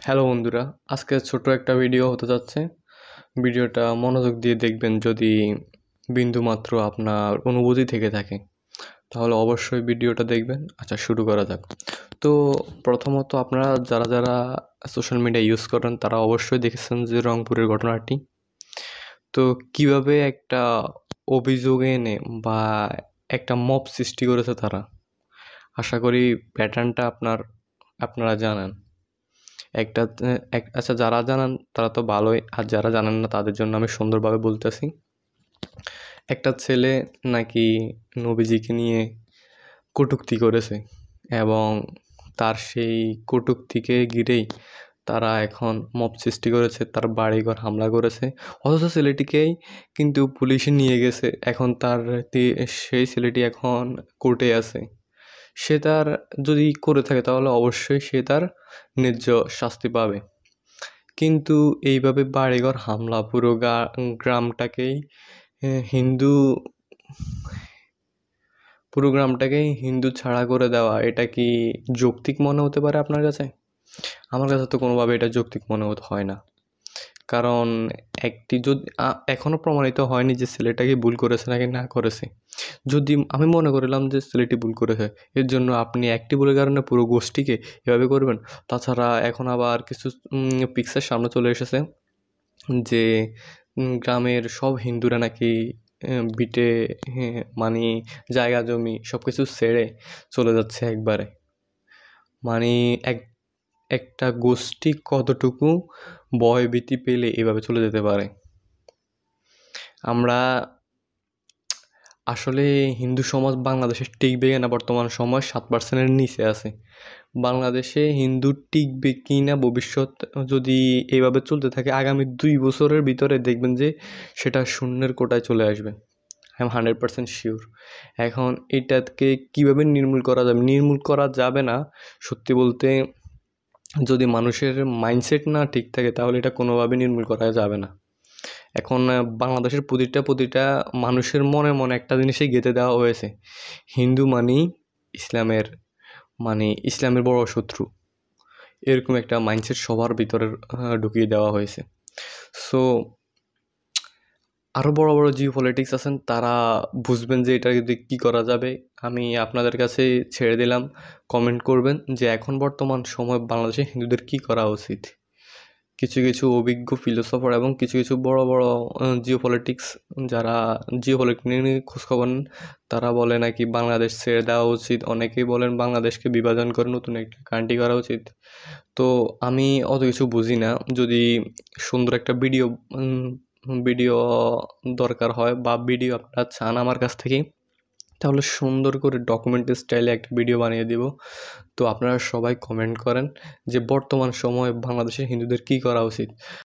Hello বন্ধুরা, আজকে ছোট একটা ভিডিও হতে যাচ্ছে। ভিডিওটা মনোযোগ দিয়ে দেখবেন। যদি বিন্দুমাত্র আপনার অনুভূতি থেকে থাকে তাহলে অবশ্যই ভিডিওটা দেখবেন। আচ্ছা, শুরু করা যাক। তো প্রথমত আপনারা যারা সোশ্যাল মিডিয়া ইউজ করেন তারা অবশ্যই দেখেছেন যে রংপুরের ঘটনাটি। তো কিভাবে একটা অভিযোগ এনে বা একটা মব সৃষ্টি করেছে তারা। আশা করি প্যাটার্নটা আপনারা জানেন। আচ্ছা, যারা জানেন তারা তো ভালোই, আর যারা জানেন না তাদের জন্য আমি সুন্দরভাবে বলতেছি। একটা ছেলে নাকি নবীজিকে নিয়ে কটূক্তি করেছে এবং তার সেই কটূক্তিকে ঘিরেই তারা এখন মব সৃষ্টি করেছে, তার বাড়িঘর হামলা করেছে। অথচ ছেলেটিকেই কিন্তু পুলিশে নিয়ে গেছে। এখন সেই ছেলেটি এখন কোর্টে আছে। সে তার যদি করে থাকে তাহলে অবশ্যই সে তার ন্যায্য শাস্তি পাবে। কিন্তু এইভাবে বাড়িঘর হামলা, পুরো গ্রামটাকেই হিন্দু পুরো গ্রামটাকেই হিন্দু ছাড়া করে দেওয়া, এটা কি যৌক্তিক মনে হতে পারে আপনার কাছে? আমার কাছে তো কোনোভাবে এটা যৌক্তিক মনে হয় না। কারণ এখনও প্রমাণিত হয়নি যে ছেলেটাকে ভুল করেছে নাকি না করেছে। যদি আমি মনে করলাম যে ছেলেটি ভুল করেছে, এর জন্য আপনি একটি ভুলের কারণে পুরো গোষ্ঠীকে এভাবে করবেন? তাছাড়া এখন আবার কিছু পিকচার সামনে চলে এসেছে যে গ্রামের সব হিন্দুরা নাকি বিটে মানে জায়গা জমি সব কিছু ছেড়ে চলে যাচ্ছে একবারে। মানে একটা গোষ্ঠী কতটুকু ভয়ভীতি পেলে এভাবে চলে যেতে পারে? আমরা আসলে হিন্দু সমাজ বাংলাদেশে টিকবে না, বর্তমান সময় 7%-এর নিচে আছে। বাংলাদেশে হিন্দু টিকবে কি না ভবিষ্যৎ যদি এইভাবে চলতে থাকে, আগামী 2 বছরের ভিতরে দেখবেন যে সেটা শূন্যের কোটায় চলে আসবে। I am 100% sure. এখন এটাকে কীভাবে নির্মূল করা যাবে? নির্মূল করা যাবে না সত্যি বলতে, যদি মানুষের মাইন্ডসেট না ঠিক থাকে তাহলে এটা কোনোভাবে নির্মূল করা যাবে না। এখন বাংলাদেশের প্রতিটা মানুষের মনে মনে একটা জিনিসই গেঁথে দেওয়া হয়েছে, হিন্দু ইসলামের বড় শত্রু। এরকম একটা মাইন্ডসেট সবার ভিতরে ঢুকিয়ে দেওয়া হয়েছে। সো আরও বড় বড় জিও পলিটিক্স আছেন, তারা বুঝবেন যে এটা যদি কী করা যাবে। আমি আপনাদের কাছে ছেড়ে দিলাম, কমেন্ট করবেন যে এখন বর্তমান সময় বাংলাদেশে হিন্দুদের কী করা উচিত। কিছু অভিজ্ঞ ফিলোসফার এবং কিছু বড় জিও পলিটিক্স, যারা জিও পলিটিক্স নিয়ে খোঁজখবর নেন, তারা বলে নাকি বাংলাদেশ ছেড়ে দেওয়া উচিত। অনেকেই বলেন বাংলাদেশকে বিভাজন করে নতুন একটা কান্ট্রি করা উচিত। তো আমি অত কিছু বুঝি না। যদি সুন্দর একটা ভিডিও দরকার হয় বা ভিডিও আপনারা চান আমার কাছ থেকে, তাহলে সুন্দর করে ডকুমেন্টারি স্টাইলে একটা ভিডিও বানিয়ে দিব। তো আপনারা সবাই কমেন্ট করেন যে বর্তমান সময়ে বাংলাদেশের হিন্দুদের কী করা উচিত।